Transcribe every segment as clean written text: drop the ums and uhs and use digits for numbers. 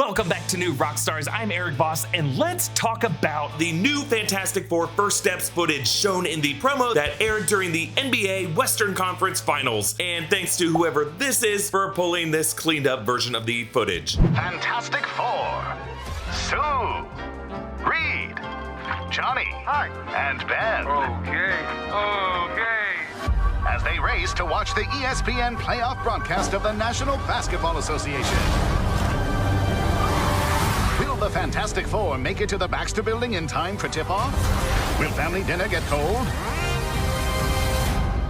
Welcome back to New Rockstars. I'm Erik Voss, and let's talk about the new Fantastic Four First Steps footage shown in the promo that aired during the NBA Western Conference Finals. And thanks to whoever this is for pulling this cleaned up version of the footage. Fantastic Four. Sue, Reed, Johnny, hi, and Ben. Okay. As they race to watch the ESPN playoff broadcast of the National Basketball Association. Will the Fantastic Four make it to the Baxter Building in time for tip-off? Will family dinner get cold?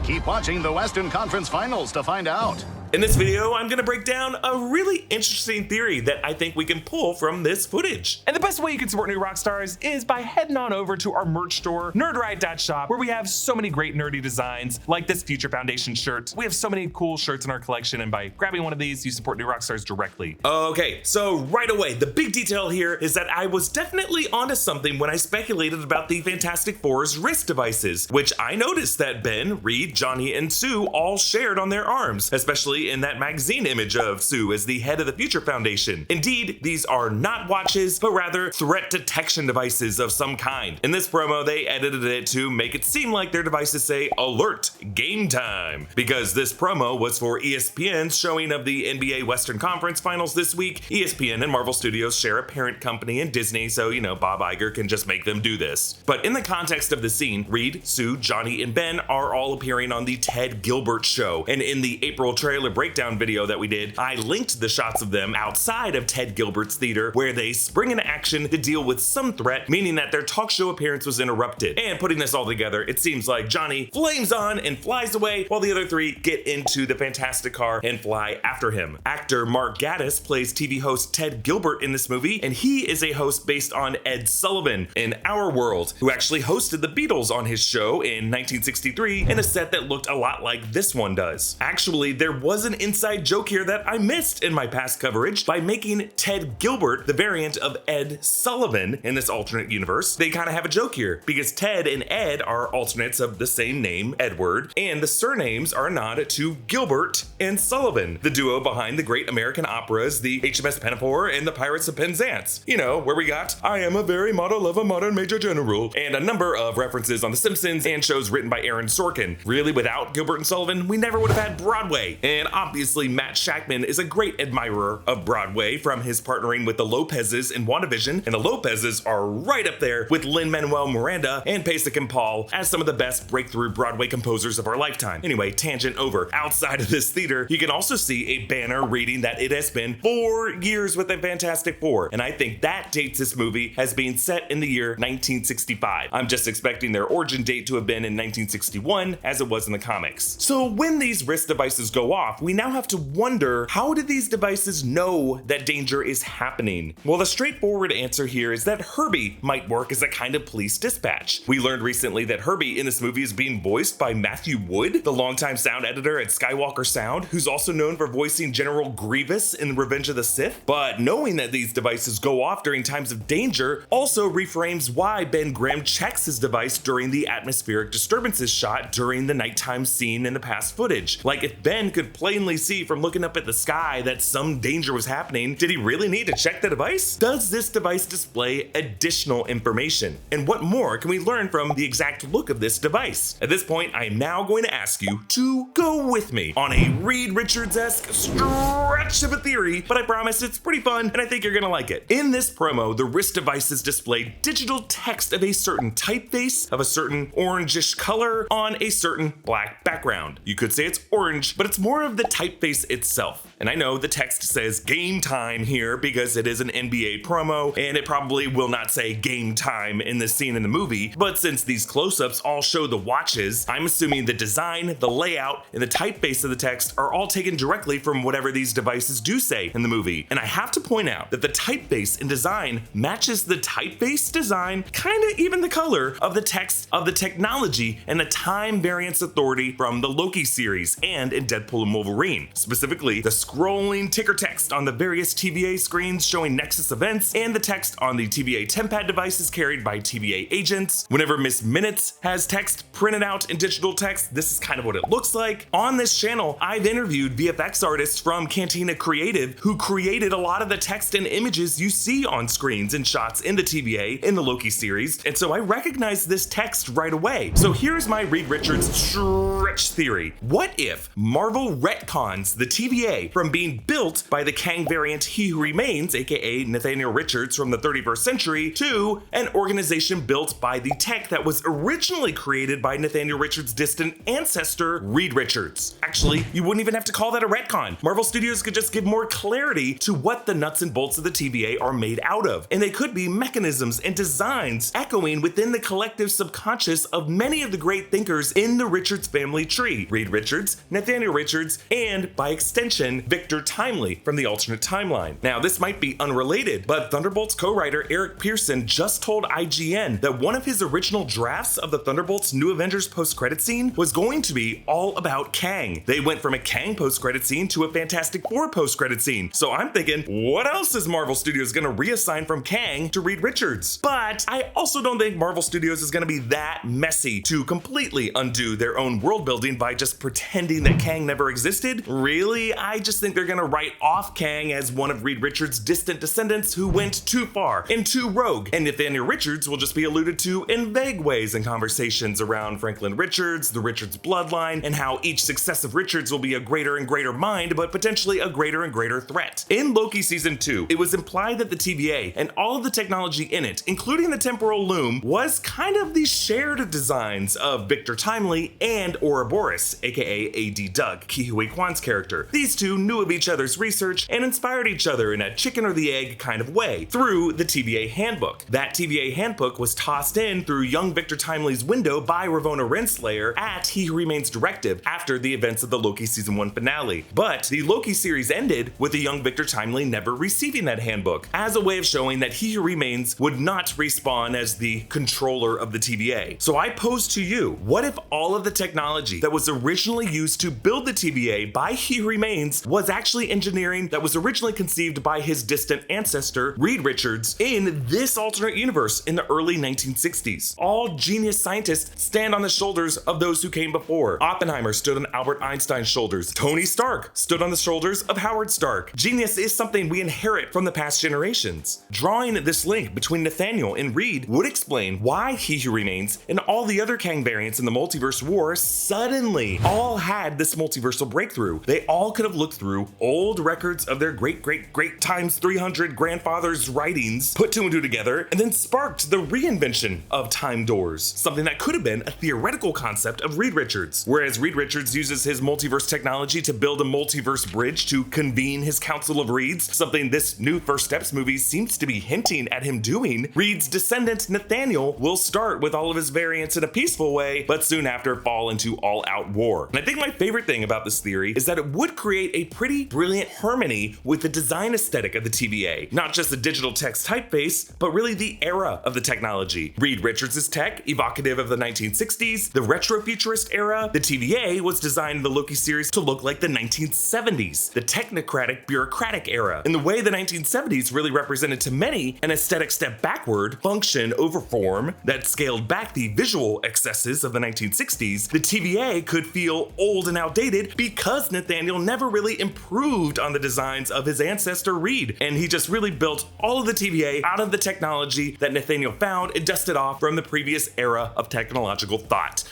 Keep watching the Western Conference Finals to find out. In this video, I'm gonna break down a really interesting theory that I think we can pull from this footage. And the best way you can support New Rockstars is by heading on over to our merch store, nerdriot.shop, where we have so many great nerdy designs like this Future Foundation shirt. We have so many cool shirts in our collection, and by grabbing one of these, you support New Rockstars directly. Okay, so right away, the big detail here is that I was definitely onto something when I speculated about the Fantastic Four's wrist devices, which I noticed that Ben, Reed, Johnny, and Sue all shared on their arms, especially in that magazine image of Sue as the head of the Future Foundation. Indeed, these are not watches, but rather threat detection devices of some kind. In this promo, they edited it to make it seem like their devices say, "Alert, game time," because this promo was for ESPN's showing of the NBA Western Conference Finals this week. ESPN and Marvel Studios share a parent company in Disney, so, Bob Iger can just make them do this. But in the context of the scene, Reed, Sue, Johnny, and Ben are all appearing on the Ted Gilbert Show, and in the April trailer breakdown video that we did, I linked the shots of them outside of Ted Gilbert's theater where they spring into action to deal with some threat, meaning that their talk show appearance was interrupted. And putting this all together, it seems like Johnny flames on and flies away while the other three get into the Fantastic car and fly after him. Actor Mark Gatiss plays TV host Ted Gilbert in this movie, and he is a host based on Ed Sullivan in Our World, who actually hosted the Beatles on his show in 1963 in a set that looked a lot like this one does. Actually, there was an inside joke here that I missed in my past coverage by making Ted Gilbert the variant of Ed Sullivan in this alternate universe. They kind of have a joke here because Ted and Ed are alternates of the same name, Edward, and the surnames are a nod to Gilbert and Sullivan, the duo behind the great American operas, the HMS Pinafore and the Pirates of Penzance. Where we got "I am a very model of a modern major general" and a number of references on The Simpsons and shows written by Aaron Sorkin. Really, without Gilbert and Sullivan, we never would have had Broadway. And obviously, Matt Shackman is a great admirer of Broadway from his partnering with the Lopez's in WandaVision, and the Lopez's are right up there with Lin-Manuel Miranda and Pasek and Paul as some of the best breakthrough Broadway composers of our lifetime. Anyway, tangent over. Outside of this theater, you can also see a banner reading that it has been 4 years with the Fantastic Four, and I think that dates this movie as being set in the year 1965. I'm just expecting their origin date to have been in 1961, as it was in the comics. So when these wrist devices go off, we now have to wonder, how do these devices know that danger is happening? Well, the straightforward answer here is that Herbie might work as a kind of police dispatch. We learned recently that Herbie in this movie is being voiced by Matthew Wood, the longtime sound editor at Skywalker Sound, who's also known for voicing General Grievous in Revenge of the Sith. But knowing that these devices go off during times of danger also reframes why Ben Grimm checks his device during the atmospheric disturbances shot during the nighttime scene in the past footage. Like, if Ben could plainly see from looking up at the sky that some danger was happening, did he really need to check the device? Does this device display additional information? And what more can we learn from the exact look of this device? At this point, I am now going to ask you to go with me on a Reed Richards-esque stretch of a theory, but I promise it's pretty fun and I think you're gonna like it. In this promo, the wrist devices display digital text of a certain typeface of a certain orangish color on a certain black background. You could say it's orange, but it's more of the typeface itself. And I know the text says game time here because it is an NBA promo, and it probably will not say game time in this scene in the movie, but since these close-ups all show the watches, I'm assuming the design, the layout, and the typeface of the text are all taken directly from whatever these devices do say in the movie. And I have to point out that the typeface and design matches the typeface design, kinda even the color of the text of the technology and the time variance authority from the Loki series and in Deadpool and Wolverine, specifically the scrolling ticker text on the various TVA screens showing Nexus events, and the text on the TVA tempad devices carried by TVA agents. Whenever Miss Minutes has text printed out in digital text, this is kind of what it looks like. On this channel, I've interviewed VFX artists from Cantina Creative who created a lot of the text and images you see on screens and shots in the TVA in the Loki series, and so I recognized this text right away. So here's my Reed Richards stretch theory. What if Marvel retcons the TVA from being built by the Kang variant He Who Remains, aka Nathaniel Richards from the 31st century, to an organization built by the tech that was originally created by Nathaniel Richards' distant ancestor, Reed Richards? Actually, you wouldn't even have to call that a retcon. Marvel Studios could just give more clarity to what the nuts and bolts of the TVA are made out of, and they could be mechanisms and designs echoing within the collective subconscious of many of the great thinkers in the Richards family tree: Reed Richards, Nathaniel Richards, and by extension, Victor Timely from the alternate timeline. Now, this might be unrelated, but Thunderbolts co-writer Eric Pearson just told IGN that one of his original drafts of the Thunderbolts New Avengers post-credit scene was going to be all about Kang. They went from a Kang post-credit scene to a Fantastic Four post-credit scene. So I'm thinking, what else is Marvel Studios gonna reassign from Kang to Reed Richards? But I also don't think Marvel Studios is gonna be that messy to completely undo their own world building by just pretending that Kang never existed. Really, I just think they're gonna write off Kang as one of Reed Richards' distant descendants who went too far and too rogue, and Nathaniel Richards will just be alluded to in vague ways in conversations around Franklin Richards, the Richards bloodline, and how each successive Richards will be a greater and greater mind, but potentially a greater and greater threat. In Loki Season 2, it was implied that the TVA and all of the technology in it, including the temporal loom, was kind of the shared designs of Victor Timely and Ouroboros, aka A.D. Doug, Ke Huy Quan's character. These two knew of each other's research and inspired each other in a chicken or the egg kind of way through the TVA handbook. That TVA handbook was tossed in through young Victor Timely's window by Ravonna Renslayer at He Who Remains directive after the events of the Loki Season 1 finale. But the Loki series ended with the young Victor Timely never receiving that handbook, as a way of showing that He Who Remains would not respawn as the controller of the TVA. So I pose to you, what if all of the technology that was originally used to build the TVA by He Who Remains was actually engineering that was originally conceived by his distant ancestor, Reed Richards, in this alternate universe in the early 1960s? All genius scientists stand on the shoulders of those who came before. Oppenheimer stood on Albert Einstein's shoulders. Tony Stark stood on the shoulders of Howard Stark. Genius is something we inherit from the past generations. Drawing this link between Nathaniel and Reed would explain why He Who Remains and all the other Kang variants in the multiverse war suddenly all had this multiversal breakthrough. They all could have looked through old records of their great times 300 grandfathers' writings, put two and two together, and then sparked the reinvention of time doors, something that could have been a theoretical concept of Reed Richards. Whereas Reed Richards uses his multiverse technology to build a multiverse bridge to convene his Council of Reeds, something this new First Steps movie seems to be hinting at him doing, Reed's descendant Nathaniel will start with all of his variants in a peaceful way, but soon after fall into all-out war. And I think my favorite thing about this theory is that it would create a pretty brilliant harmony with the design aesthetic of the TVA. Not just the digital text typeface, but really the era of the technology. Reed Richards' tech, evocative of the 1960s, the retro-futurist era. The TVA was designed in the Loki series to look like the 1970s, the technocratic, bureaucratic era. In the way the 1970s really represented to many an aesthetic step backward, function over form that scaled back the visual excesses of the 1960s, the TVA could feel old and outdated because Nathaniel never really improved on the designs of his ancestor Reed, and he just really built all of the TVA out of the technology that Nathaniel found and dusted off from the previous era of technological thought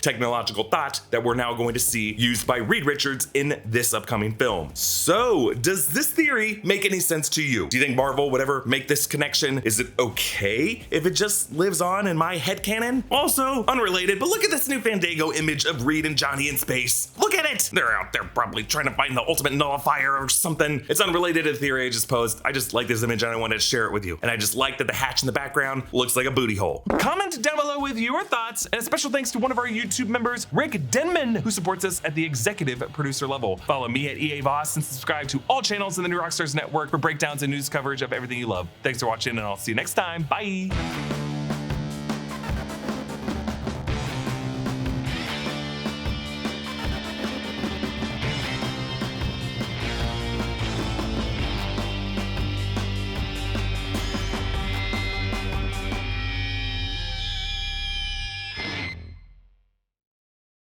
that we're now going to see used by Reed Richards in this upcoming film. So, does this theory make any sense to you? Do you think Marvel would ever make this connection? Is it okay if it just lives on in my headcanon? Also, unrelated, but look at this new Fandango image of Reed and Johnny in space. Look at it! They're out there probably trying to find the ultimate nullifier or something. It's unrelated to the theory I just posed. I just like this image and I wanted to share it with you. And I just like that the hatch in the background looks like a booty hole. Comment down below with your thoughts, and a special thanks to one of our YouTube members, Rick Denmon, who supports us at the executive producer level. Follow me at EA Voss and subscribe to all channels in the New Rockstars network for breakdowns and news coverage of everything you love. Thanks for watching, and I'll see you next time. Bye!